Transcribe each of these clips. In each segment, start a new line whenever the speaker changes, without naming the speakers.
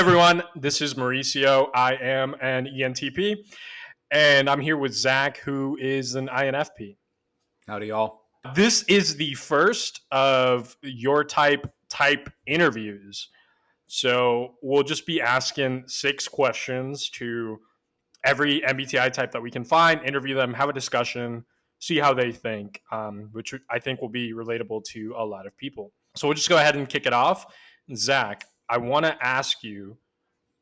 everyone, this is Mauricio. I am an ENTP, and I'm here with Zach, who is an INFP.
Howdy, y'all.
This is the first of your type interviews. So we'll just be asking 6 questions to every MBTI type that we can find, interview them, have a discussion, see how they think, which I think will be relatable to a lot of people. So we'll just go ahead and kick it off. Zach, I want to ask you,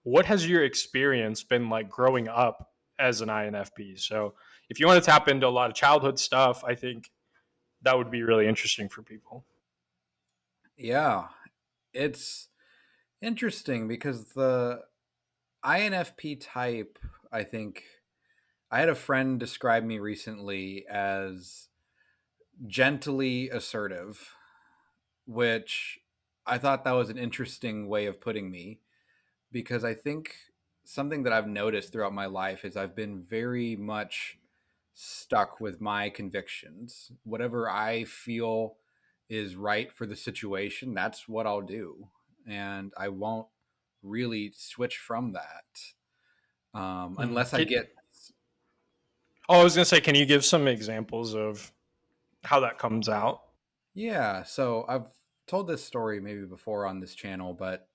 what has your experience been like growing up as an INFP? So if you want to tap into a lot of childhood stuff, I think that would be really interesting for people.
Yeah, it's interesting because the INFP type, I think, I had a friend describe me recently as gently assertive, which I thought that was an interesting way of putting me because I think something that I've noticed throughout my life is I've been very much stuck with my convictions. Whatever I feel is right for the situation, that's what I'll do. And I won't really switch from that unless I get.
I was going to say, can you give some examples of how that comes out?
Yeah, so I've told this story maybe before on this channel, but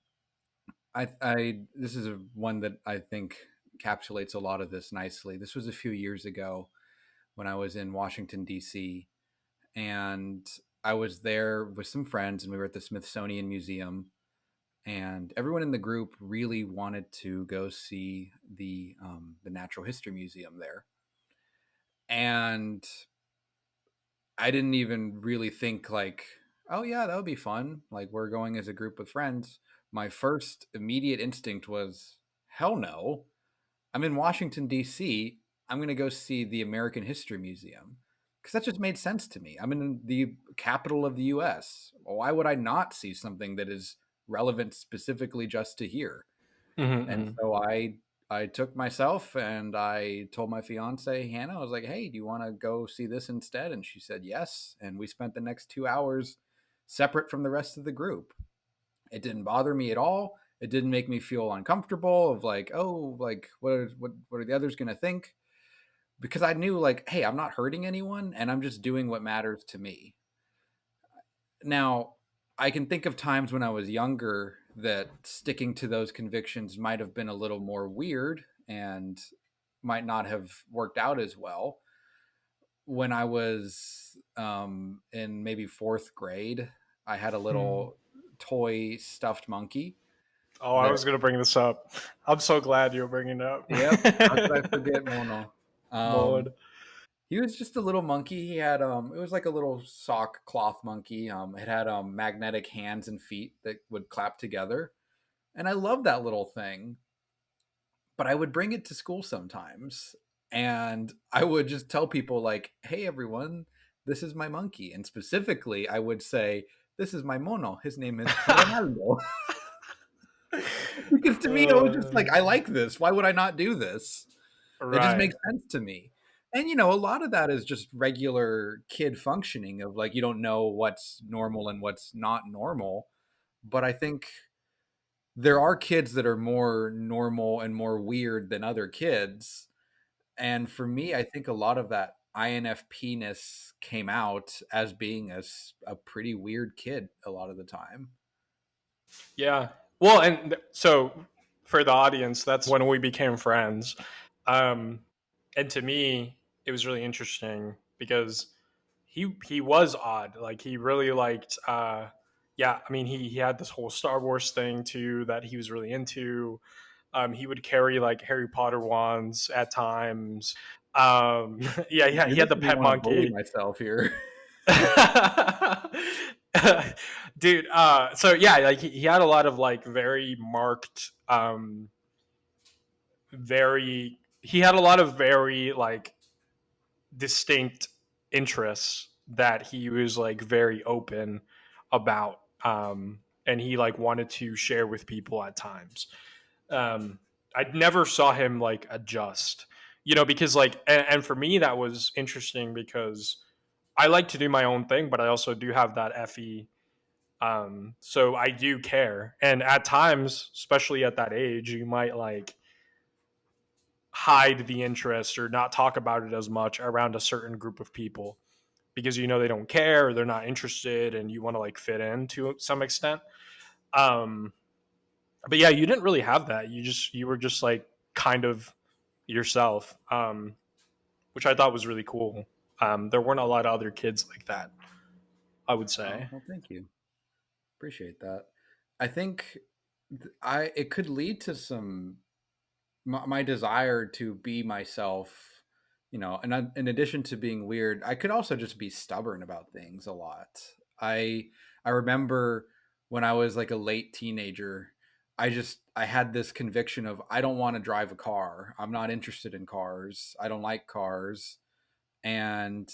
I this is one that I think encapsulates a lot of this nicely. This was a few years ago when I was in Washington D.C. and I was there with some friends, and we were at the Smithsonian Museum, and everyone in the group really wanted to go see the Natural History Museum there, and I didn't even really think like, oh yeah, that would be fun. Like we're going as a group of friends. My first immediate instinct was, hell no. I'm in Washington D.C. I'm going to go see the American History Museum because that just made sense to me. I'm in the capital of the U.S. Why would I not see something that is relevant specifically just to here? And
Mm-hmm.
so I took myself and I told my fiance Hannah, I was like, "Hey, do you want to go see this instead?" And she said yes. And we spent the next 2 hours separate from the rest of the group. It didn't bother me at all. It didn't make me feel uncomfortable of like, oh, like what are the others going to think? Because I knew like, hey, I'm not hurting anyone and I'm just doing what matters to me. Now, I can think of times when I was younger that sticking to those convictions might have been a little more weird and might not have worked out as well. When I was in maybe fourth grade, I had a little toy stuffed monkey
Oh, I
that,
was going to bring this up. I'm so glad you're bringing it
yep, how could I
up.
forget Mono?
Lord.
He was just a little monkey. He had it was like a little sock cloth monkey. It had magnetic hands and feet that would clap together. And I loved that little thing. But I would bring it to school sometimes and I would just tell people like, "Hey everyone, this is my monkey." And specifically, I would say, "This is my mono. His name is Ronaldo." Because to me it was just like, I
Uh,
like this. Why would I not do this? It just
right.
makes sense to me. And a lot of that is just regular kid functioning of like you don't know what's normal and what's not normal. But I think there are kids that are more normal and more weird than other kids. And for me, I think a lot of that INFP-ness came out as being a pretty weird kid a lot of the time.
Yeah. Well, and so for the audience, that's when we became friends. Um, and to me, it was really interesting because he was odd. Like he really liked. Yeah, I mean, he had this whole Star Wars thing too that he was really into. He would carry like Harry Potter wands at times. Yeah, yeah,
You're
he had the
making me
pet
want to bully
monkey.
myself here.
Dude, so yeah, like he had a lot of like very marked, very he had a lot of very like distinct interests that he was like very open about, and he like wanted to share with people at times. I never saw him like adjust, because like, and for me that was interesting because I like to do my own thing, but I also do have that FE So I do care, and at times, especially at that age, you might like hide the interest or not talk about it as much around a certain group of people because you know they don't care or they're not interested, and you want to like fit in to some extent. Um, but yeah, you didn't really have that. You were just like kind of yourself, which I thought was really cool. There weren't a lot of other kids like that, I would
Oh,
say.
well, thank you. Appreciate that. I think I it could lead to some my desire to be myself, and in addition to being weird, I could also just be stubborn about things a lot. I remember when I was like a late teenager, I had this conviction of I don't want to drive a car. I'm not interested in cars. I don't like cars. And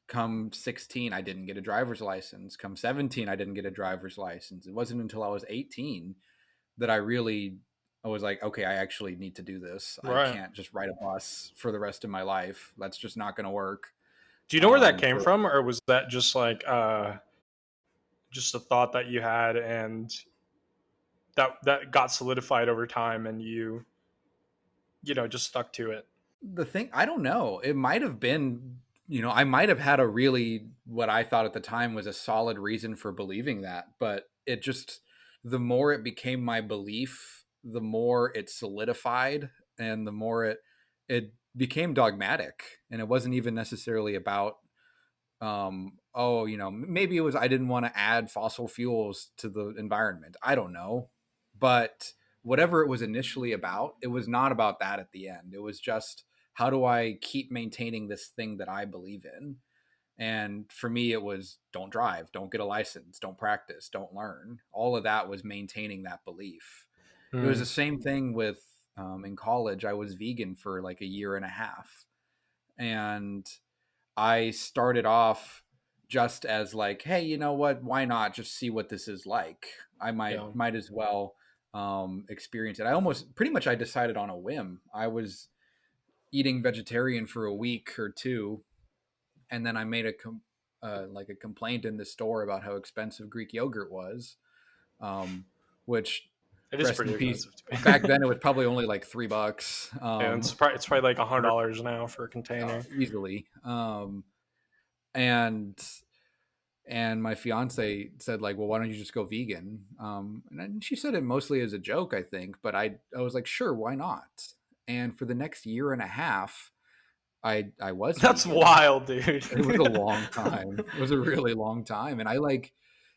come 16, I didn't get a driver's license. Come 17, I didn't get a driver's license. It wasn't until I was 18 that I was like, okay, I actually need to do this. I
Right.
can't just ride a bus for the rest of my life. That's just not going to work.
Do you know where that came
For
from, or was that just like just a thought that you had, and that got solidified over time, and you know just stuck to it?
the thing, I don't know. It might have been, I might have had a really, what I thought at the time was a solid reason for believing that, but it just, the more it became my belief, the more it solidified, and the more it became dogmatic. And it wasn't even necessarily about, oh, maybe it was I didn't want to add fossil fuels to the environment. I don't know. But whatever it was initially about, it was not about that at the end. It was just, how do I keep maintaining this thing that I believe in? And for me, it was, don't drive, don't get a license, don't practice, don't learn. All of that was maintaining that belief. It was the
Hmm.
same thing with, in college. I was vegan for like a year and a half. And I started off just as like, hey, you know what? Why not just see what this is like? I
Yeah,
might as well experience it. I almost pretty much I decided on a whim. I was eating vegetarian for a week or two, and then I made like a complaint in the store about how expensive Greek yogurt was, which,
it is
rest
pretty
in peace.
expensive to
Back
me.
then, it was probably only like $3,
And it's probably like
or
$100 now for a container.
easily. And my fiance said like, well, why don't you just go vegan? And she said it mostly as a joke, I think, but I was like, sure, why not? And for the next year and a half, I was
That's
vegan.
wild, dude.
It was a long time. It was a really long time. And I like,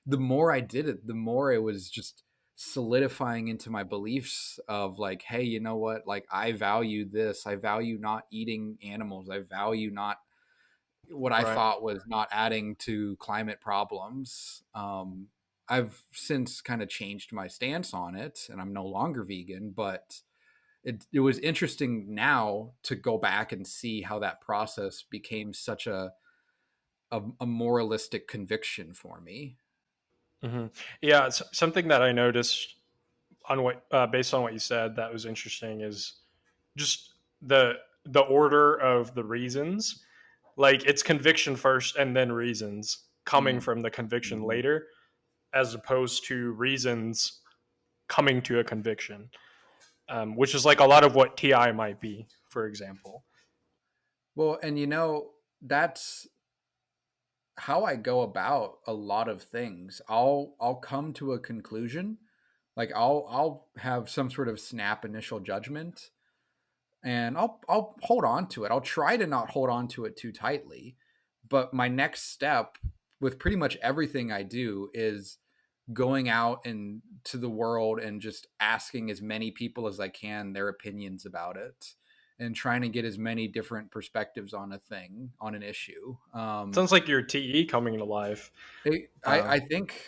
the more I did it, the more it was just solidifying into my beliefs of like, hey, you know what? Like, I value this. I value not eating animals. I value not what I
Right.
thought was not adding to climate problems. I've since kind of changed my stance on it, and I'm no longer vegan. But it was interesting now to go back and see how that process became such a moralistic conviction for me.
Hmm. Yeah, it's something that I noticed on what based on what you said that was interesting is just the order of the reasons. Like it's conviction first and then reasons coming
Mm.
from the conviction
Mhm.
later, as opposed to reasons coming to a conviction, which is like a lot of what TI might be, for example.
Well, and that's how I go about a lot of things. I'll come to a conclusion, like I'll have some sort of snap initial judgment, and I'll hold on to it. I'll try to not hold on to it too tightly, but my next step with pretty much everything I do is going out and to the world and just asking as many people as I can their opinions about it, and trying to get as many different perspectives on a thing, on an issue.
Sounds like your TE coming to life. Uh,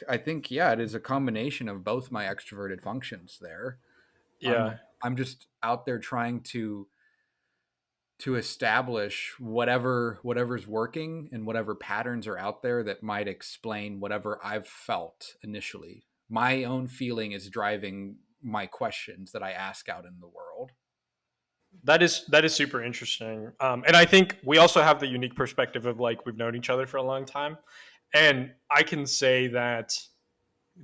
I think yeah, it is a combination of both my extroverted functions there.
yeah,
I'm just out there trying to establish whatever's working, and whatever patterns are out there that might explain whatever I've felt initially. My own feeling is driving my questions that I ask out in the world.
that is super interesting. And I think we also have the unique perspective of like we've known each other for a long time, and I can say that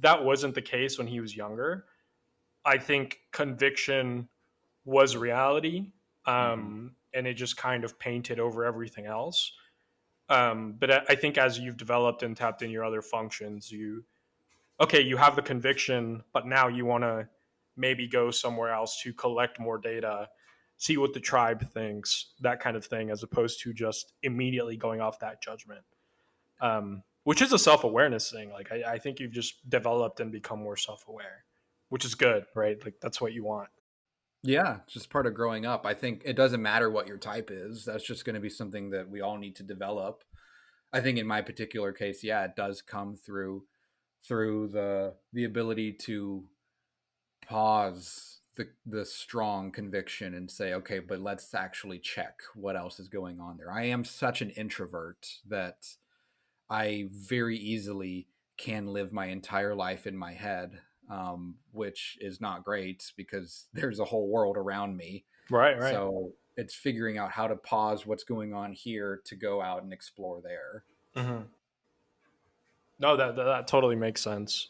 that wasn't the case when he was younger. I think conviction was reality,
Hmm.
and it just kind of painted over everything else. But I think as you've developed and tapped in your other functions, you have the conviction, but now you want to maybe go somewhere else to collect more data, see what the tribe thinks, that kind of thing, as opposed to just immediately going off that judgment. Which is a self awareness thing. Like I think you've just developed and become more self aware, which is good, right? Like that's what you want.
Yeah, it's just part of growing up. I think it doesn't matter what your type is. That's just going to be something that we all need to develop. I think in my particular case, yeah, it does come through the ability to pause the strong conviction and say, okay, but let's actually check what else is going on there. I am such an introvert that I very easily can live my entire life in my head, which is not great because there's a whole world around me.
Right, right.
So it's figuring out how to pause what's going on here to go out and explore there.
Mm-hmm. No, that totally makes sense.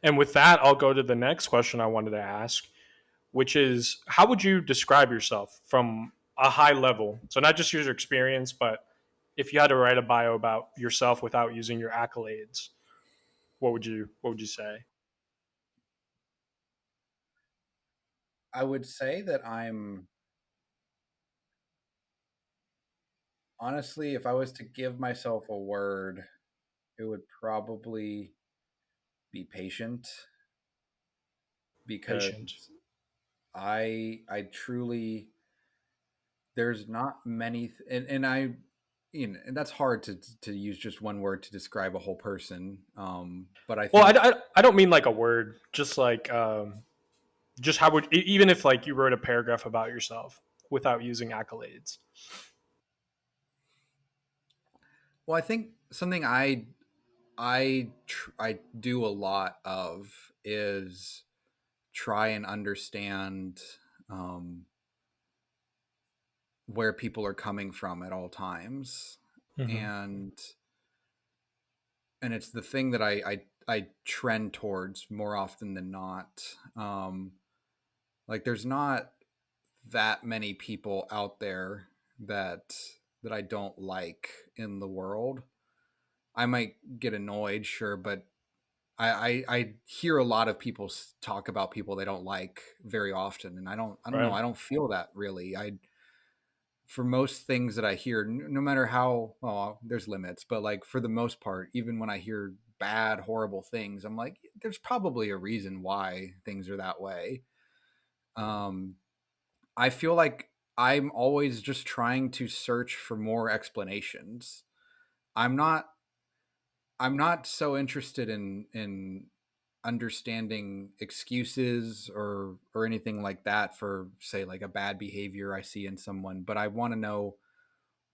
And with that, I'll go to the next question I wanted to ask, which is how would you describe yourself from a high level? So not just your experience, but if you had to write a bio about yourself without using your accolades, what would you say?
I would say that I'm honestly, if I was to give myself a word, it would probably be patient because
Patient.
I truly there's not many and I and that's hard to use just one word to describe a whole person. But I
Well,
think
I don't mean like a word, just like just how would even if like you wrote a paragraph about yourself without using accolades.
well, I think something I do a lot of is try and understand um, where people are coming from at all times,
Mm-hmm.
and it's the thing that I trend towards more often than not. Like there's not that many people out there that I don't like in the world. I might get annoyed, sure, but I hear a lot of people talk about people they don't like very often, and I don't know,
Right.
I don't feel that really. I For most things that I hear, no matter how well, there's limits, but like for the most part, even when I hear bad, horrible things, I'm like, there's probably a reason why things are that way. Um, I feel like I'm always just trying to search for more explanations. I'm not I'm not so interested in understanding excuses or anything like that for say like a bad behavior I see in someone, but I want to know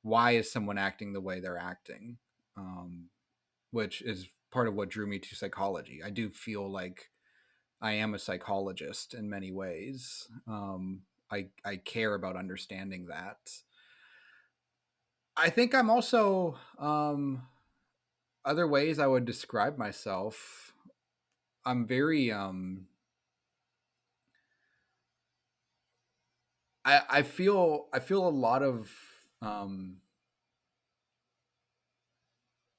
why is someone acting the way they're acting, um, which is part of what drew me to psychology. I do feel like I am a psychologist in many ways. I care about understanding that. I think I'm also other ways I would describe myself. I'm very I feel a lot of um,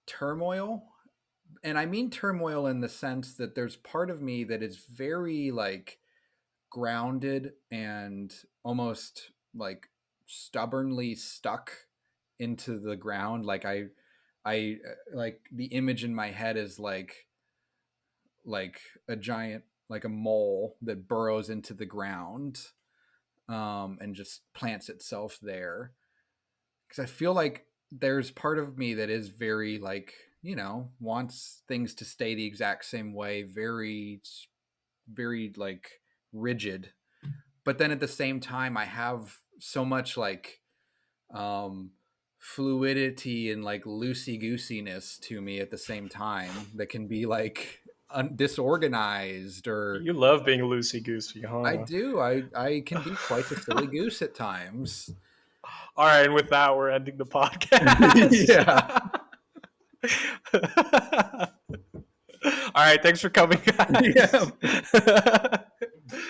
turmoil, and I mean turmoil in the sense that there's part of me that is very like grounded and almost like stubbornly stuck into the ground. Like I like the image in my head is like a giant like a mole that burrows into the ground, and just plants itself there. Because I feel like there's part of me that is very like wants things to stay the exact same way, very like rigid. But then at the same time, I have so much like um fluidity and like loosey goosiness to me at the same time that can be like disorganized. Or
You love being loosey goosey,
I
huh?
do I can be quite the silly goose at times.
All right, and with that, we're ending the podcast.
Yeah.
All right, thanks for coming,
Yeah.
guys.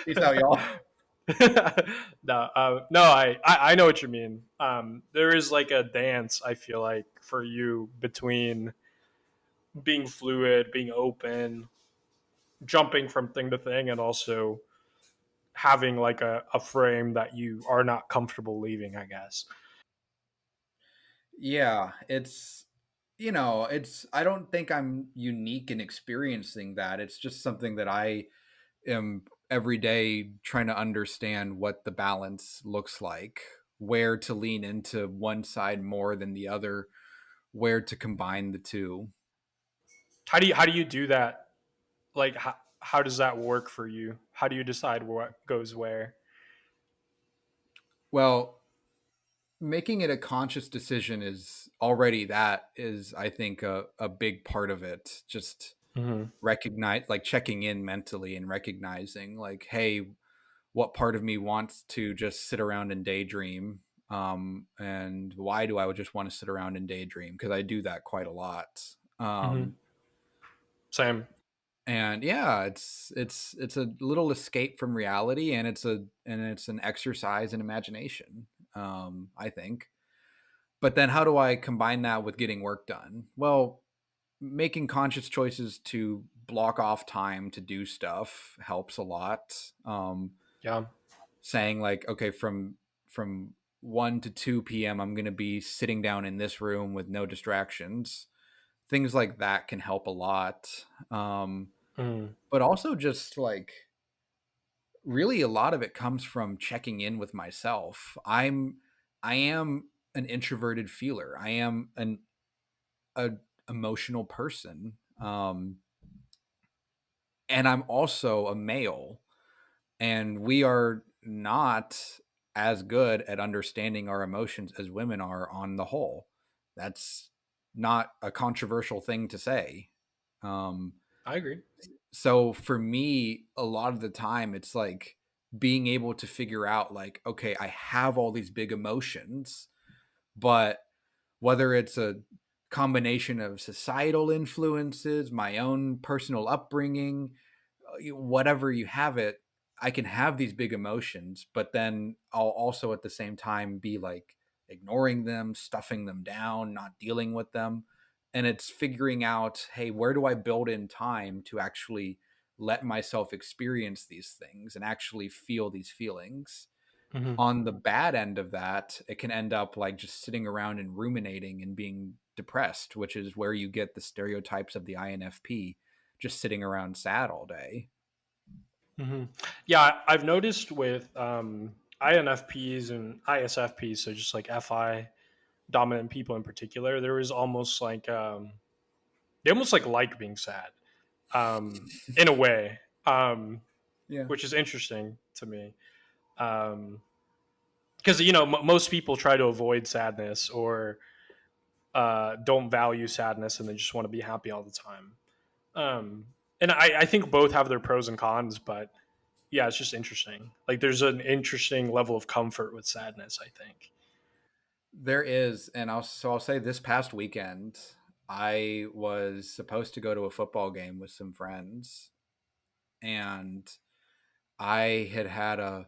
Peace out, y'all.
No, I know what you mean. There is like a dance, I feel like, for you between being fluid, being open, jumping from thing to thing, and also having like a frame that you are not comfortable leaving, I guess.
Yeah, it's it's I don't think I'm unique in experiencing that. It's just something that I am every day trying to understand what the balance looks like, where to lean into one side more than the other, where to combine the two.
How do you do that? Like how does that work for you? How do you decide what goes where?
Well, making it a conscious decision is already that is I think a big part of it. Just
Mm-hmm.
recognize like checking in mentally and recognizing like, hey, what part of me wants to just sit around and daydream, and why do I just want to sit around and daydream, because I do that quite a lot.
Mm-hmm.
um,
Same.
and yeah, it's a little escape from reality, and it's an exercise in imagination, I think. But then how do I combine that with getting work done? Well, making conscious choices to block off time to do stuff helps a lot.
Yeah.
Saying like, okay, from 1 to 2 p.m. I'm going to be sitting down in this room with no distractions. Things like that can help a lot. um,
Mm-hmm.
but also just like really a lot of it comes from checking in with myself. I am an introverted feeler. I am an a emotional person, and I'm also a male, and we are not as good at understanding our emotions as women are on the whole. That's not a controversial thing to say. um,
I agree.
so for me, a lot of the time it's like being able to figure out like, okay, I have all these big emotions, but whether it's a combination of societal influences, my own personal upbringing, whatever you have it, I can have these big emotions, but then I'll also at the same time be like ignoring them, stuffing them down, not dealing with them. And it's figuring out, hey, where do I build in time to actually let myself experience these things and actually feel these feelings?
Mm-hmm.
On the bad end of that, it can end up like just sitting around and ruminating and being depressed, which is where you get the stereotypes of the INFP, just sitting around sad all day.
Mm-hmm. Yeah, I've noticed with INFPs and ISFPs, so just like FI dominant people in particular, there is almost like they almost like being sad, in a way,
Yeah.
which is interesting to me. Because most people try to avoid sadness or don't value sadness and they just want to be happy all the time. Um, and I think both have their pros and cons, but yeah, it's just interesting. Like there's an interesting level of comfort with sadness, I think.
There is, and I'll say this past weekend, I was supposed to go to a football game with some friends, and I had had a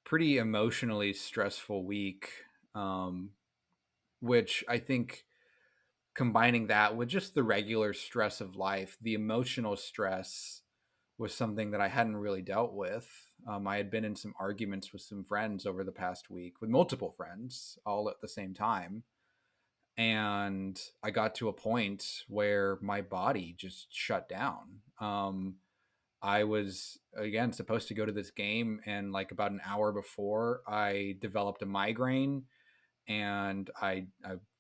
pretty emotionally stressful week, um, which I think combining that with just the regular stress of life, the emotional stress was something that I hadn't really dealt with. I had been in some arguments with some friends over the past week, with multiple friends, all at the same time. And I got to a point where my body just shut down. I was, again, supposed to go to this game, and like about an hour before, I developed a migraine, and I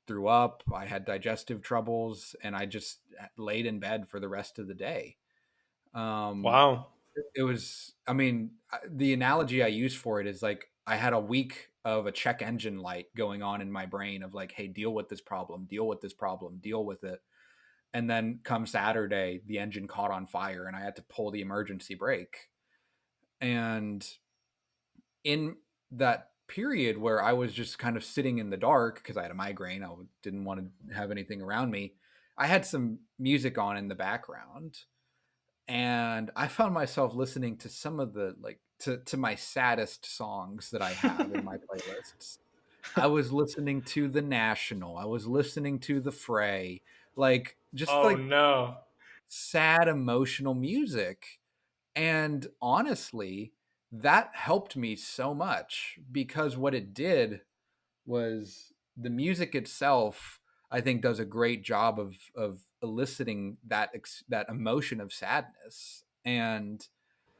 threw up. I had digestive troubles, and I just laid in bed for the rest of the day. Um,
Wow.
it was, I mean, the analogy I use for it is like I had a week of a check engine light going on in my brain of like, hey, deal with this problem, deal with this problem, deal with it. And then come Saturday, the engine caught on fire and I had to pull the emergency brake. And in that period where I was just kind of sitting in the dark because I had a migraine, I didn't want to have anything around me. I had some music on in the background, and I found myself listening to some of the like to my saddest songs that I have in my playlists. I was listening to The National. I was listening to The Fray, like just
Oh
like
no.
sad emotional music. And honestly, that helped me so much because what it did was the music itself, I think, does a great job of eliciting that emotion of sadness. And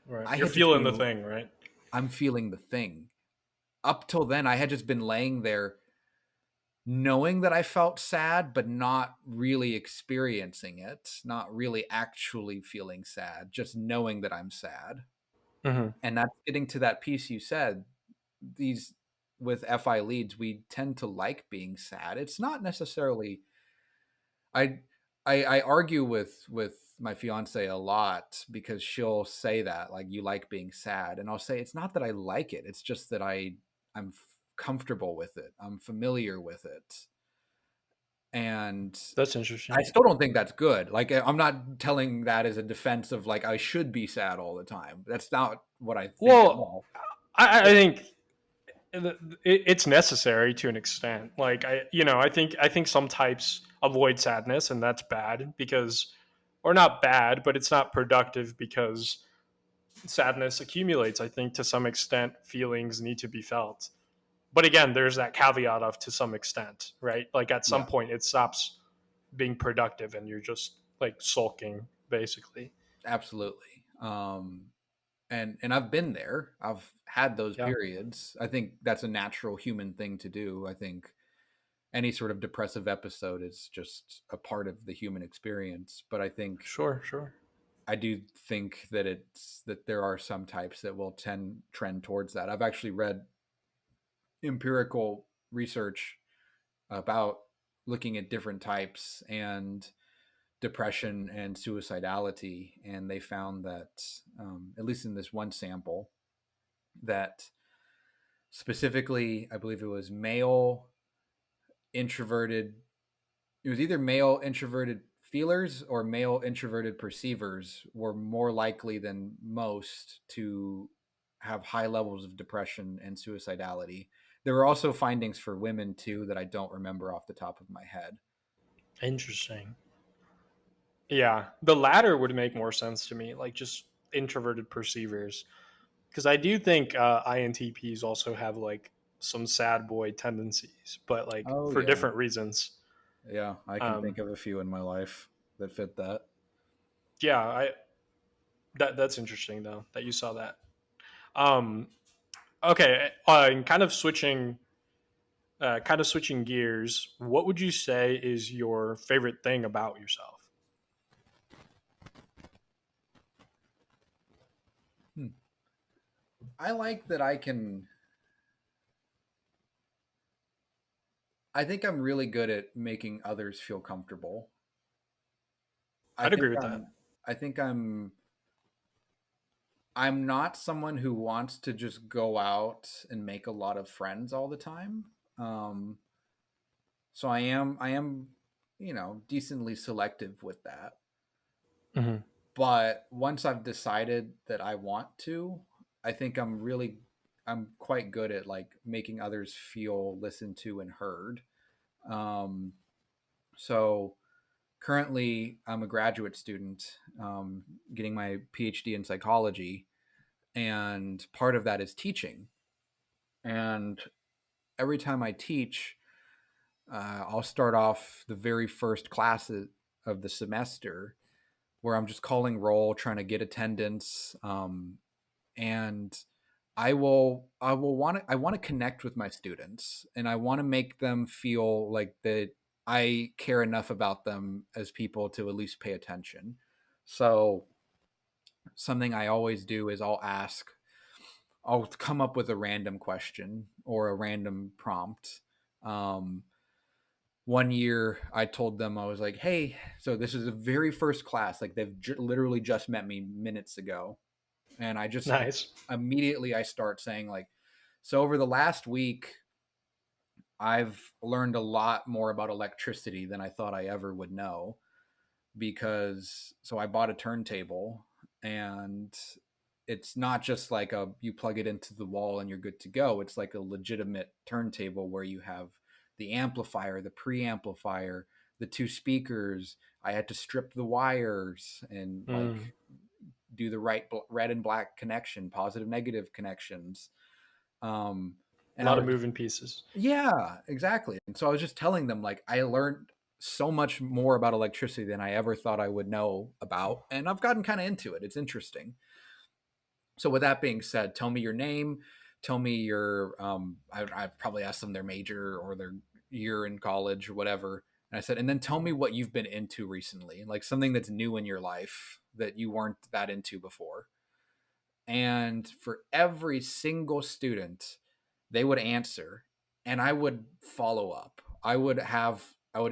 Right.
I
You're
had just
feeling the
been
thing, right?
I'm feeling the thing. Up till then, I had just been laying there knowing that I felt sad, but not really experiencing it, not really actually feeling sad, just knowing that I'm sad.
Hmm.
And that's getting to that piece you said. These with FI leads, we tend to like being sad. It's not necessarily I I argue with my fiance a lot because she'll say that like you like being sad, and I'll say it's not that I like it. It's just that comfortable with it. I'm familiar with it, and
That's
I
interesting.
still don't think that's good. Like I'm not telling that as a defense of like I should be sad all the time. That's not what I think at
Well,
all.
I think it's necessary to an extent. Like I think some types avoid sadness, and that's bad because, or not bad, but it's not productive because sadness accumulates. I think to some extent feelings need to be felt, but again, there's that caveat of to some extent, right? Like at some
Yeah,
point, it stops being productive, and you're just like sulking, basically.
absolutely. And I've been there. I've had those
Yeah,
periods. I think that's a natural human thing to do. I think any sort of depressive episode is just a part of the human experience. But
sure, sure.
I do think that there are some types that will tend trend towards that. I've actually read empirical research about looking at different types and depression and suicidality, and they found that at least in this one sample that specifically, I believe it was male introverted. It was either male introverted feelers or male introverted perceivers were more likely than most to have high levels of depression and suicidality. There were also findings for women too that I don't remember off the top of my head.
Interesting. Yeah, the latter would make more sense to me, like just introverted perceivers, because I do think INTPs also have like some sad boy tendencies, but like
Oh
for
yeah,
different reasons.
yeah, I can
Um,
think of a few in my life that fit that.
yeah, that's interesting though that you saw that. Um, okay, and kind of switching gears. What would you say is your favorite thing about yourself?
Hmm. I like that I think I'm really good at making others feel comfortable. I
I'd
think
agree with that.
I'm I think I'm not someone who wants to just go out and make a lot of friends all the time. Um, so I am, decently selective with that.
Hmm.
But once I've decided that I want to, I think I'm quite good at like making others feel listened to and heard. Um, so currently I'm a graduate student, getting my PhD in psychology, and part of that is teaching. And every time I teach, I'll start off the very first class of the semester where I'm just calling roll, trying to get attendance, and I want to connect with my students, and I want to make them feel like that I care enough about them as people to at least pay attention. So something I always do is I'll come up with a random question or a random prompt. Um, one year I told them, I was like, hey, so this is the very first class, like literally just met me minutes ago, and I just
Nice.
immediately I start saying like, so over the last week I've learned a lot more about electricity than I thought I ever would know. because so I bought a turntable, and it's not just like a you plug it into the wall and you're good to go. It's like a legitimate turntable where you have the amplifier, the preamplifier, the two speakers. I had to strip the wires and like
Mm.
do the right red and black connection, positive negative connections. Um,
A
and I
lot of
was
moving pieces.
yeah, exactly. And so I was just telling them like I learned so much more about electricity than I ever thought I would know about, and I've gotten kind of into it. It's interesting. So with that being said, tell me your name, tell me your I've probably asked them their major or their year in college or whatever. And I said, and then tell me what you've been into recently, like something that's new in your life that you weren't that into before. And for every single student, they would answer, and I would follow up. I would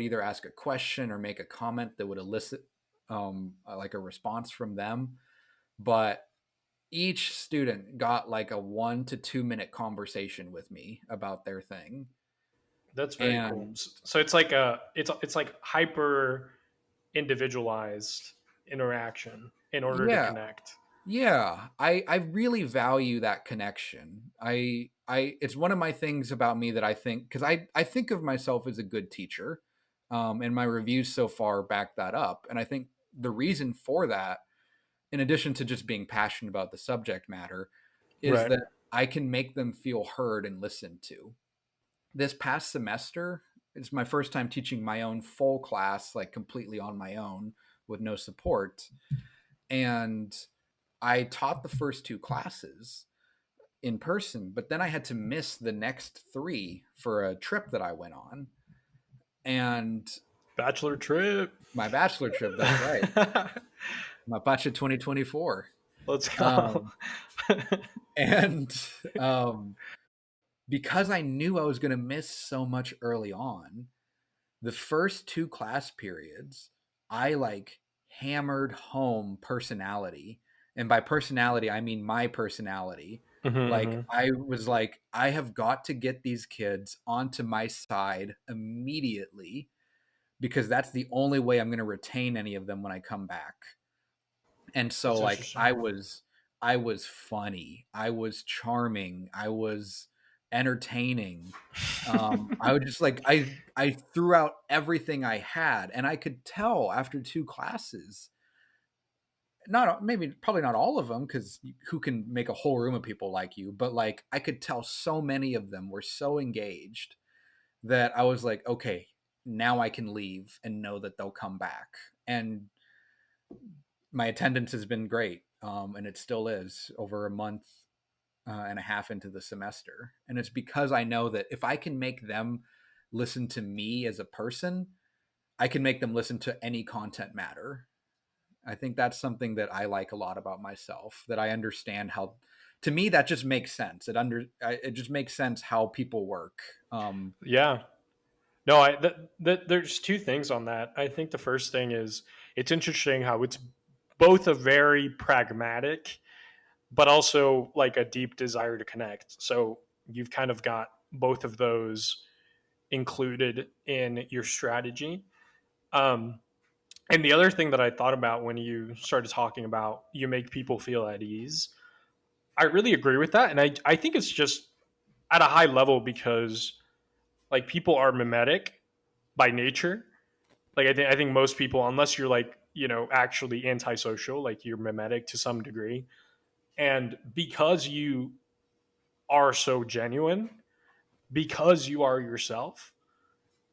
either ask a question or make a comment that would elicit like a response from them. But each student got like a 1 to 2 minute conversation with me about their thing.
That's very cool.
And
So it's like it's like hyper individualized interaction in order to
yeah,
connect.
yeah, I really value that connection. I it's one of my things about me that I think because I think of myself as a good teacher, and my reviews so far back that up. And I think the reason for that, in addition to just being passionate about the subject matter, is
Right.
that I can make them feel heard and listened to. This past semester, it's my first time teaching my own full class, like completely on my own with no support. And I taught the first two classes in person, but then I had to miss the next three for a trip that I went on. And
Bachelor trip.
my bachelor trip, that's right. My bachelor 2024.
Let's go.
Um, and um, because I knew I was going to miss so much early on, the first two class periods, I like hammered home personality. And by personality, I mean my personality. Like,
Mm-hmm.
I was like, I have got to get these kids onto my side immediately because that's the only way I'm going to retain any of them when I come back. And so
That's
like
interesting.
I was funny, I was charming, I was entertaining. I would just like I threw out everything I had, and I could tell after two classes, not maybe probably not all of them because who can make a whole room of people like you, but like I could tell so many of them were so engaged that I was like, okay, now I can leave and know that they'll come back. And my attendance has been great, and it still is over a month and a half into the semester. And it's because I know that if I can make them listen to me as a person, I can make them listen to any content matter. I think that's something that I like a lot about myself. That I understand how. To me, that just makes sense. It just makes sense how people work.
Yeah. No, there's two things on that. I think the first thing is it's interesting how it's both a very pragmatic, but also like a deep desire to connect. So you've kind of got both of those included in your strategy. Um, and the other thing that I thought about when you started talking about you make people feel at ease, I really agree with that. And I think it's just at a high level because like people are mimetic by nature. Like I think most people, unless you're like, actually antisocial, like you're mimetic to some degree. And because you are so genuine, because you are yourself,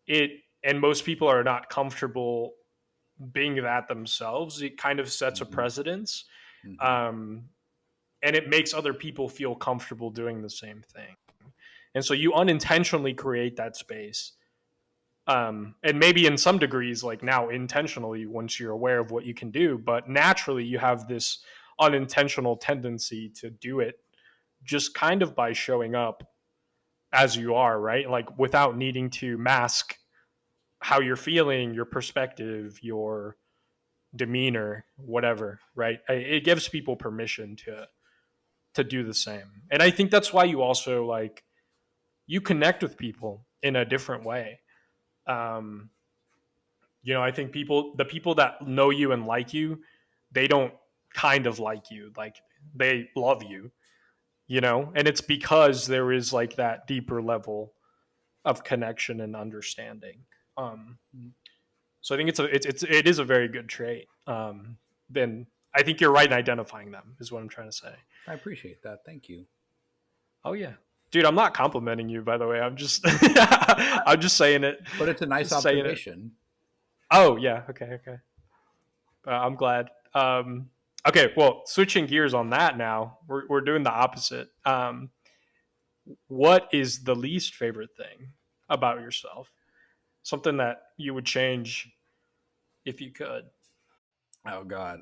it and most people are not comfortable being that themselves, it kind of sets a
mhm,
precedence.
mhm,
Um, and it makes other people feel comfortable doing the same thing. And so you unintentionally create that space. And maybe in some degrees, like now intentionally, once you're aware of what you can do, but naturally you have this unintentional tendency to do it just kind of by showing up as you are, right? Like without needing to mask how you're feeling, your perspective, your demeanor, whatever, right? It gives people permission to do the same. And I think that's why you also like you connect with people in a different way. Um, I think the people that know you and like you, they don't kind of like you. Like they love you, and it's because there is like that deeper level of connection and understanding. Um, so I think it is a very good trait. Then I think you're right in identifying them. Is what I'm trying to say.
I appreciate that. Thank you.
Oh yeah, dude, I'm not complimenting you, by the way. I'm just I'm just saying it.
But it's a nice
Just saying it.
observation.
Oh yeah, okay, okay. I'm glad. Okay, well, switching gears on that now, we're doing the opposite. What is the least favorite thing about yourself? Something that you would change if you could.
Oh God.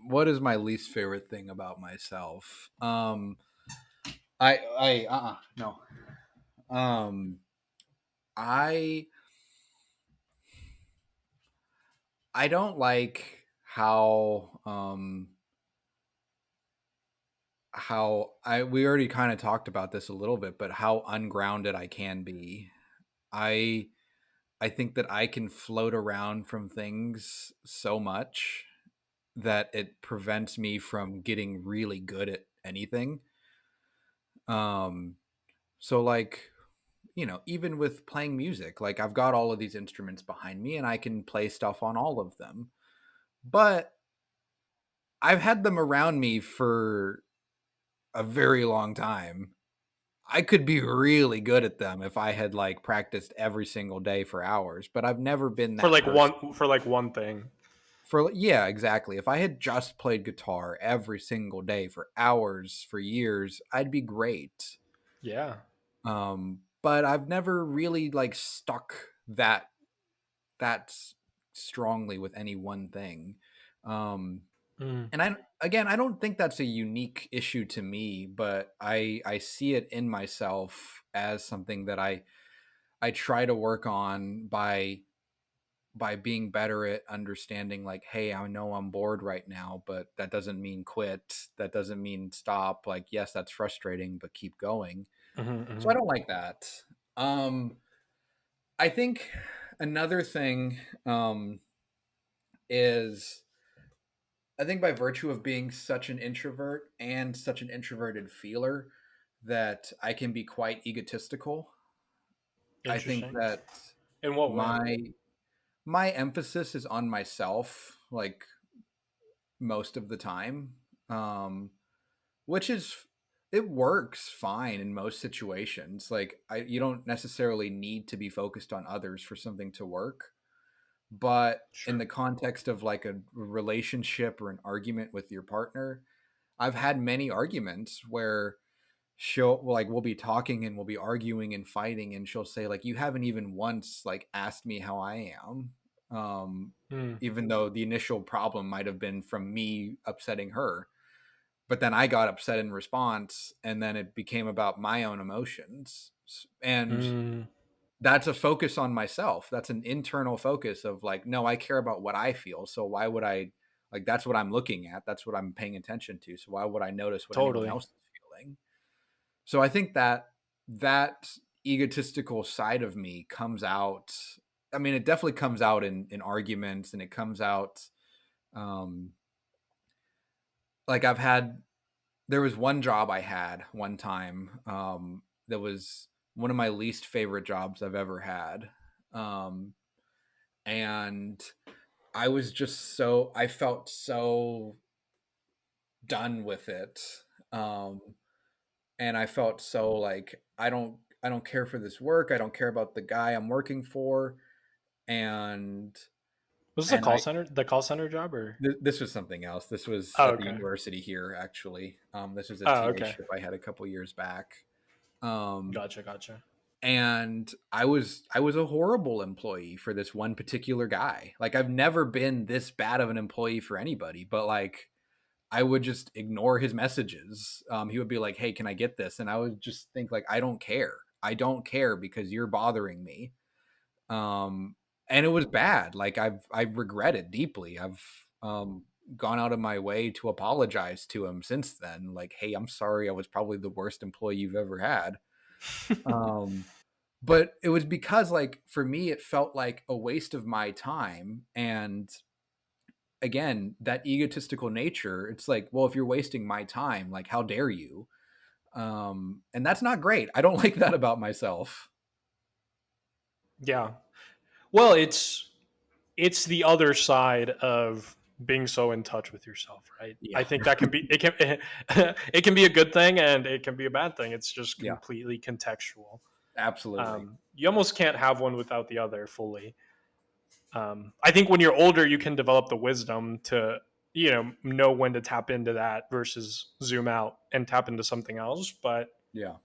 What is my least favorite thing about myself? No. Um, I I don't like how I we already kind of talked about this a little bit, but how ungrounded I can be. I I think that I can float around from things so much that it prevents me from getting really good at anything. Um, so like, even with playing music, like I've got all of these instruments behind me and I can play stuff on all of them. But I've had them around me for a very long time. I could be really good at them if I had like practiced every single day for hours, but I've never been
For
that
like
person.
one thing.
For yeah, exactly. If I had just played guitar every single day for hours for years, I'd be great.
Yeah.
But I've never really like stuck that strongly with any one thing. Um,
Mm.
and I don't think that's a unique issue to me, but I see it in myself as something that I try to work on by being better at understanding like, hey, I know I'm bored right now, but that doesn't mean quit. That doesn't mean stop. Like, yes, that's frustrating, but keep going.
Mm-hmm,
So I
mm-hmm.
don't like that. Um, I think another thing is I think by virtue of being such an introvert and such an introverted feeler that I can be quite egotistical. I think
Interesting.
that
In what way?
my my emphasis is on myself like most of the time. Um which is it works fine in most situations. Like you don't necessarily need to be focused on others for something to work. But in
Sure.
the context of like a relationship or an argument with your partner, I've had many arguments where we'll be talking and we'll be arguing and fighting and she'll say like you haven't even once like asked me how I am. Um
Mm.
Even though the initial problem might have been from me upsetting her. But then I got upset in response and then it became about my own emotions. And
Mm.
that's a focus on myself. That's an internal focus of like, no, I care about what I feel. So why would I like that's what I'm looking at. That's what I'm paying attention to. So why would I notice what anyone
Totally.
else is feeling? So I think that egotistical side of me comes out. I mean, it definitely comes out in arguments and it comes out um like there was one job I had one time that was one of my least favorite jobs I've ever had. Um and I felt so done with it. Um and I felt so like I don't care for this work. I don't care about the guy I'm working for. And
Was this a
and
call center? The call center job, or?
this was something else. This was
Oh,
at the
okay.
university here actually. This was a
Oh,
TA
okay.
ship I had a couple years back. Um
Gotcha, gotcha.
and I was a horrible employee for this one particular guy. Like I've never been this bad of an employee for anybody, but like I would just ignore his messages. He would be like, "Hey, can I get this?" And I would just think like, "I don't care. I don't care because you're bothering me." Um, and it was bad. Like I regret it deeply. I've gone out of my way to apologize to him since then. Like, "Hey, I'm sorry. I was probably the worst employee you've ever had." Um, but it was because, like, for me, it felt like a waste of my time. And again, that egotistical nature, it's like, well, if you're wasting my time, like, how dare you? And that's not great. I don't like that about myself.
Yeah. Well, it's the other side of being so in touch with yourself, right? I
Yeah.
think that can be it can it can be a good thing and it can be a bad thing. It's just
Yeah,
completely contextual.
absolutely.
You almost can't have one without the other fully. I think when you're older, you can develop the wisdom to know when to tap into that versus zoom out and tap into something else. But
Yeah.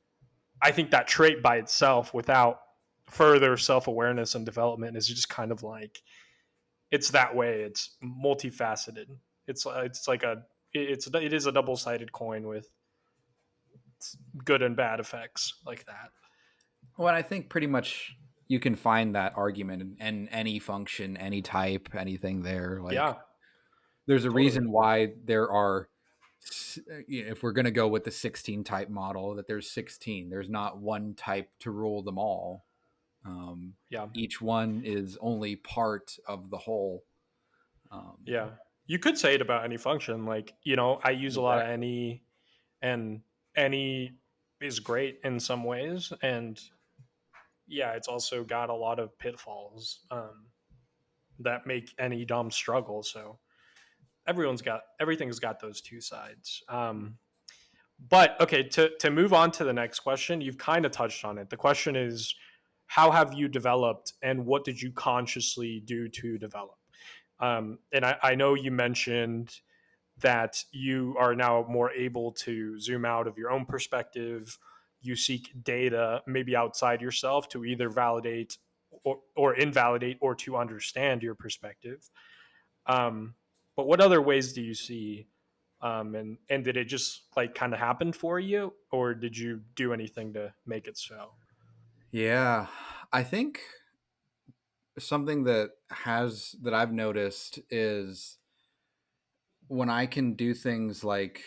I think that trait by itself, without further self awareness and development, is just kind of like it's that way. It's multifaceted. It's like it is a double sided coin with good and bad effects like that.
Well, I think pretty much you can find that argument in any function, any type, anything there. Like,
Yeah,
there's a
totally.
reason why there are, if we're going to go with the 16 type model, that there's 16. There's not one type to rule them all. Um,
Yeah,
each one is only part of the whole.
yeah. You could say it about any function. Like I use a lot of
Exactly.
any, and any is great in some ways, and yeah, it's also got a lot of pitfalls that make any dumb struggle. So everything's got those two sides. But okay, to move on to the next question, you've kind of touched on it. The question is, how have you developed, and what did you consciously do to develop? And I know you mentioned that you are now more able to zoom out of your own perspective. You seek data maybe outside yourself to either validate or invalidate or to understand your perspective. Um, but what other ways do you see? And did it just like kind of happen for you, or did you do anything to make it so?
Yeah. I think something that I've noticed is when I can do things like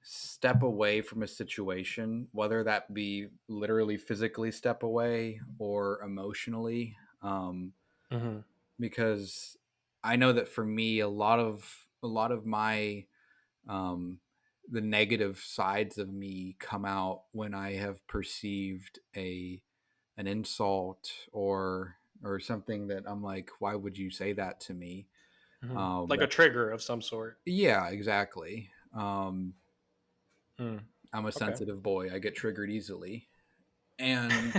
step away from a situation, whether that be literally physically step away or emotionally.
Mm-hmm.
Because I know that for me, a lot of my um, the negative sides of me come out when I have perceived a an insult or something that I'm like, why would you say that to me?
Mm-hmm. Like a
That
trigger of some sort.
Yeah, exactly.
Mm.
I'm a
Okay.
sensitive boy. I get triggered easily, and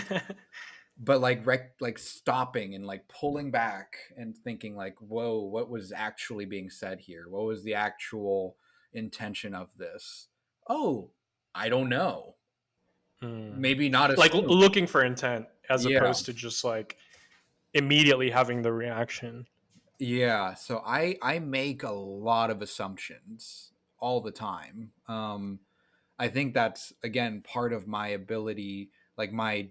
but like stopping and like pulling back and thinking like, whoa, what was actually being said here? What was the actual intention of this? Oh, I don't know.
Mm.
Maybe not
Like
assume.
looking for intent as
Yeah.
opposed to just like immediately having the reaction.
Yeah, so I make a lot of assumptions all the time. I think that's again part of my ability, like my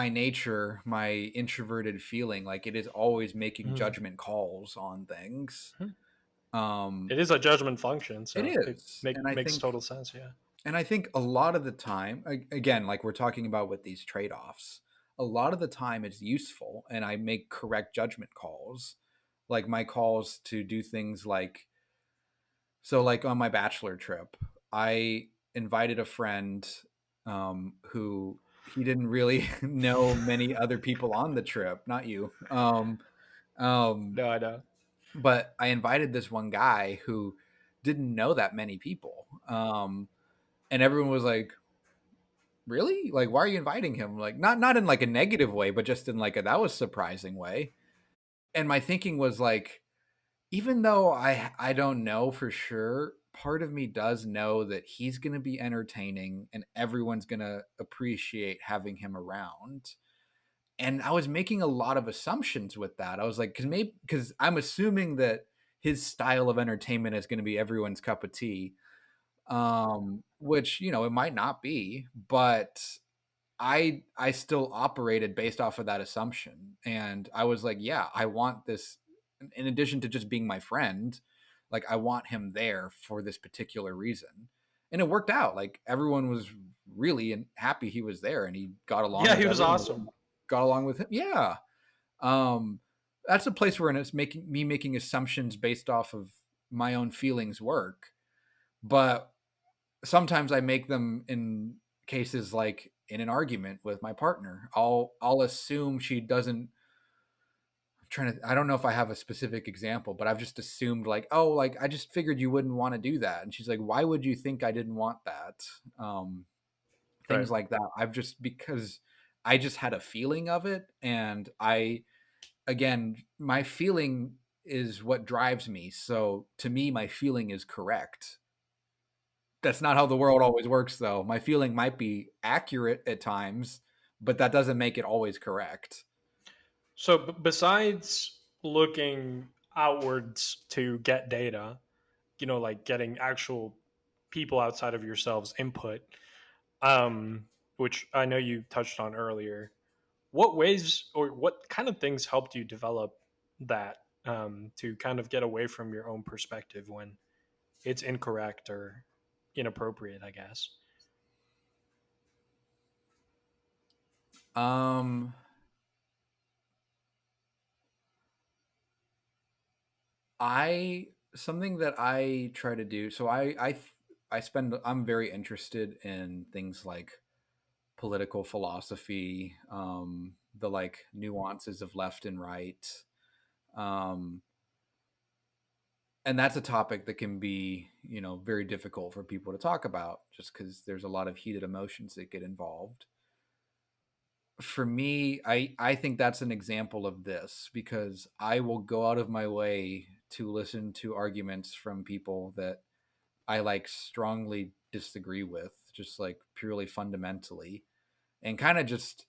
nature, my introverted feeling, like it is always making
Mm.
judgment calls on things. Um
It is a judgment function,
it
so it
is. And I
makes
think
total sense. Yeah.
a lot of the time, again, like we're talking about with these trade-offs, a lot of the time it's useful and I make correct judgment calls. Like my calls to do things like, so like on my bachelor trip, I invited a friend who he didn't really know many other people on the trip, not you. Um,
No, I know.
but I invited this one guy who didn't know that many people. And everyone was like, "Really? Like, why are you inviting him?" Like, not in like a negative way, but just in like a that was surprising way. And my thinking was like, even though I don't know for sure, part of me does know that he's going to be entertaining and everyone's going to appreciate having him around. And I was making a lot of assumptions with that. I was like, because I'm assuming that his style of entertainment is going to be everyone's cup of tea, which it might not be, but I still operated based off of that assumption. And I was like, yeah, I want this in addition to just being my friend, like I want him there for this particular reason. And it worked out. Like everyone was really happy he was there, and he got along
Yeah,
with
he was
everyone,
awesome.
got along with him. Yeah. Um, that's a place where it's making assumptions based off of my own feelings work. But sometimes I make them in cases like in an argument with my partner. I'll assume she doesn't. I'm trying to. I don't know if I have a specific example, but I've just assumed like, oh, like I just figured you wouldn't want to do that, and she's like, why would you think I didn't want that? Um,
Right.
Things like that. I've just because I just had a feeling of it, and I again, my feeling is what drives me. So to me, my feeling is correct. That's not how the world always works, though. My feeling might be accurate at times, but that doesn't make it always correct.
So besides looking outwards to get data, like getting actual people outside of yourselves input, um, which I know you touched on earlier, what ways or what kind of things helped you develop that, to kind of get away from your own perspective when it's incorrect or inappropriate, I guess?
Um, I something that I try to do. So I spend. I'm very interested in things like political philosophy, the like nuances of left and right. Um, and that's a topic that can be, very difficult for people to talk about just because there's a lot of heated emotions that get involved. For me, I think that's an example of this because I will go out of my way to listen to arguments from people that I like strongly disagree with, just like purely fundamentally, and kind of just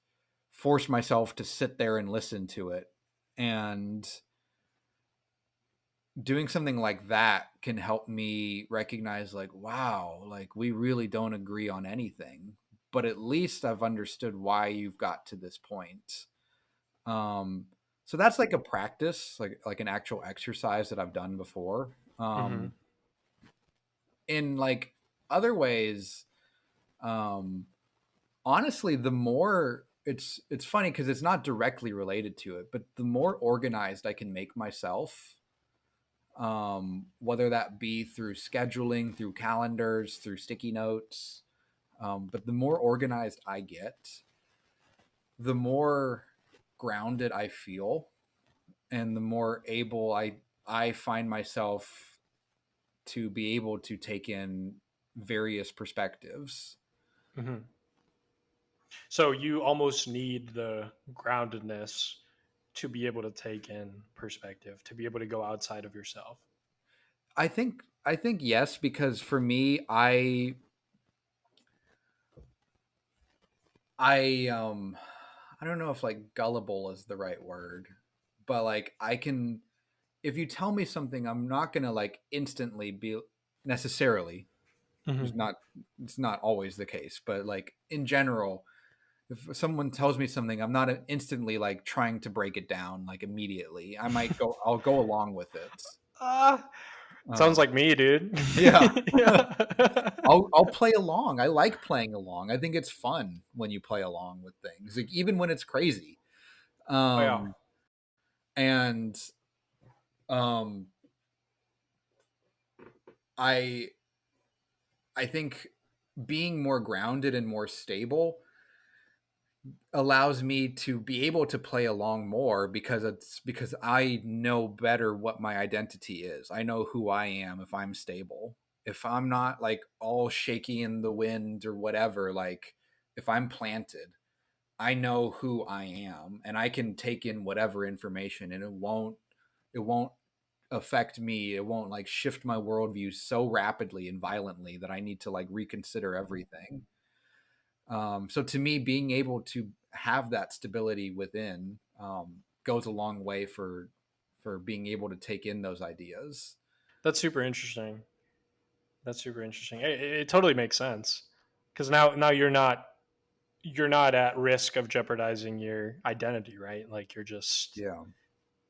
force myself to sit there and listen to it. And doing something like that can help me recognize like, wow, like we really don't agree on anything, but at least I've understood why you've got to this point. um so that's like a practice, like an actual exercise that I've done before.
Hmm.
In like other ways, um honestly, the more it's funny because it's not directly related to it, but the more organized I can make myself, whether that be through scheduling, through calendars, through sticky notes. But the more organized I get, the more grounded I feel, and the more able I find myself to be able to take in various perspectives.
Hmm. So you almost need the groundedness to be able to take in perspective, to be able to go outside of yourself.
I think yes, because for me, I don't know if like gullible is the right word, but like I can, if you tell me something, I'm not gonna like instantly be necessarily.
Hmm.
It's not it's not always the case, but like in general, if someone tells me something, I'm not instantly like trying to break it down like immediately. I'll go along with it.
Ah, sounds
Um,
like me, dude.
yeah,
Yeah.
I'll play along. I like playing along. I think it's fun when you play along with things, like even when it's crazy.
Oh yeah.
Um, and um, I I think being more grounded and more stable allows me to be able to play along more because I know better what my identity is. I know who I am if I'm stable. If I'm not like all shaky in the wind or whatever, like if I'm planted, I know who I am and I can take in whatever information, and it won't affect me. It won't like shift my worldview so rapidly and violently that I need to like reconsider everything. So to me, being able to have that stability within, goes a long way for being able to take in those ideas.
That's super interesting. That's super interesting. It totally makes sense because now you're not at risk of jeopardizing your identity, right? Like you're just,
Yeah.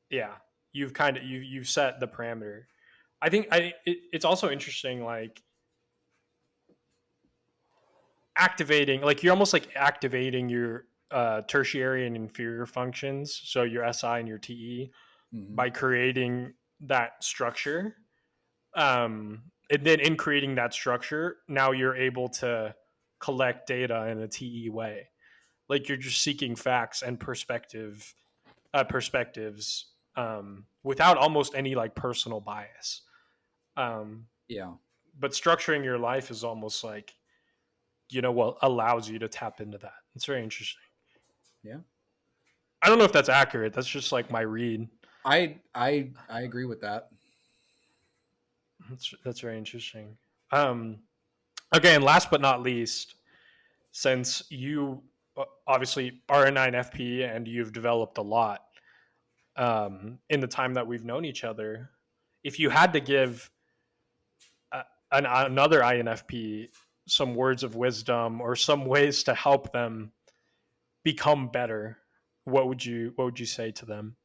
yeah, you've set the parameter. I think it's also interesting. Like activating, like you're almost like activating your tertiary and inferior functions, so your SI and your TE,
Hmm.
by creating that structure. And then in creating that structure, now you're able to collect data in a TE way. Like you're just seeking facts and perspectives, without almost any like personal bias. Um,
Yeah.
but structuring your life is almost like, what allows you to tap into that. It's very interesting.
Yeah.
I don't know if that's accurate. That's just like my read.
I agree with that.
That's very interesting. Um, okay, and last but not least, since you obviously are an INFP and you've developed a lot in the time that we've known each other, if you had to give another INFP some words of wisdom or some ways to help them become better, what would you say to them?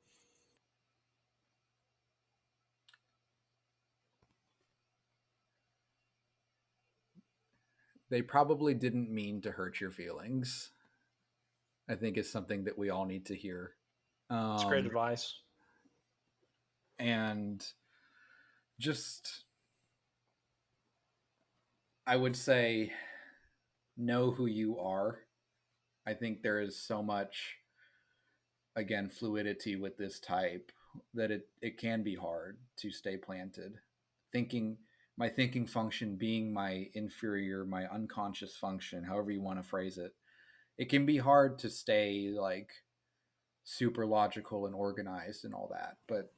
They probably didn't mean to hurt your feelings. I think is something that we all need to hear.
It's great
Um,
advice.
and just, I would say, know who you are. I think there is so much, again, fluidity with this type that it can be hard to stay planted. Thinking, my thinking function being my inferior, my unconscious function, however you want to phrase it, it can be hard to stay like super logical and organized and all that. But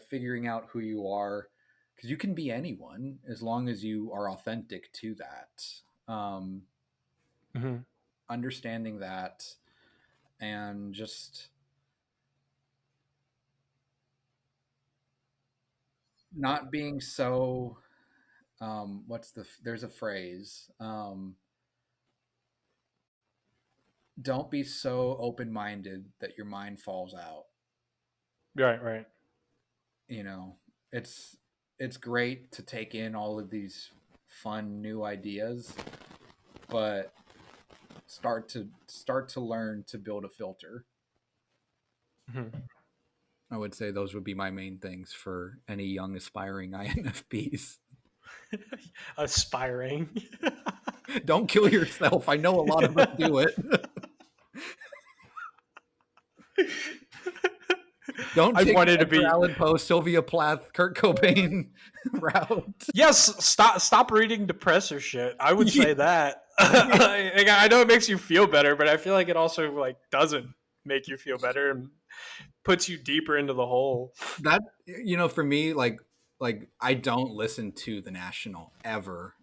figuring out who you are, because you can be anyone as long as you are authentic to that.
Mm-hmm.
Understanding that, and just not being so there's a phrase, don't be so open-minded that your mind falls out.
Right, right.
You know, it's it's great to take in all of these fun new ideas, but start to learn to build a filter.
Mm-hmm.
I would say those would be my main things for any young aspiring INFPs.
Aspiring.
Don't kill yourself. I know a lot of us do it. Don't
I've
take
wanted to
Edgar
be.
Allan Poe, Sylvia Plath, Kurt Cobain route.
Yes, stop reading depressor shit. I would say
Yeah.
that. I know it makes you feel better, but I feel like it also like doesn't make you feel better and puts you deeper into the hole.
That, for me, like I don't listen to the National ever,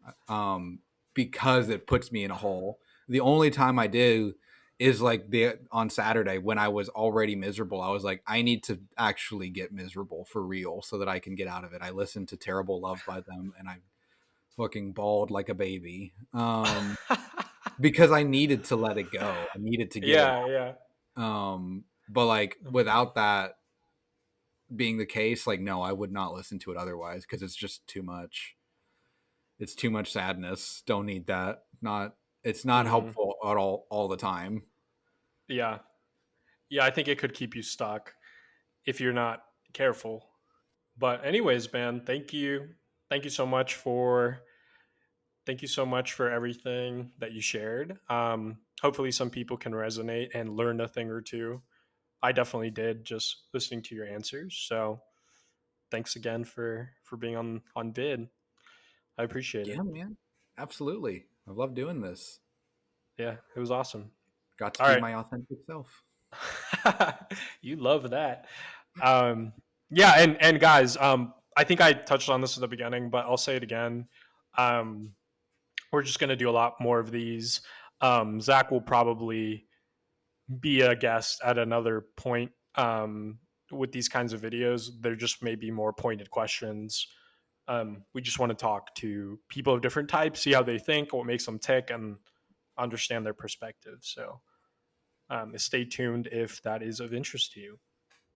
because it puts me in a hole. The only time I do is like the on Saturday when I was already miserable. I was like, I need to actually get miserable for real so that I can get out of it. I listened to Terrible Love by them, and I fucking bawled like a baby, because I needed to let it go. I needed to get it
Yeah, yeah.
out. But like without that being the case, like no, I would not listen to it otherwise because it's just too much. It's too much sadness. Don't need that. Not It's not
Mm,
helpful at all the time.
yeah, yeah. I think it could keep you stuck if you're not careful. But anyways, man, thank you so much for everything that you shared. Hopefully, some people can resonate and learn a thing or two. I definitely did just listening to your answers. So thanks again for being on vid. I appreciate
Yeah,
it.
man. Absolutely. I love doing this.
Yeah, it was awesome.
Got to
All
be
right.
my authentic self.
You love that. Um, yeah, and guys, I think I touched on this at the beginning, but I'll say it again. Um, we're just gonna do a lot more of these. Zach will probably be a guest at another point, with these kinds of videos. There just may be more pointed questions. We just want to talk to people of different types, see how they think, what makes them tick, and understand their perspective. So stay tuned if that is of interest to you.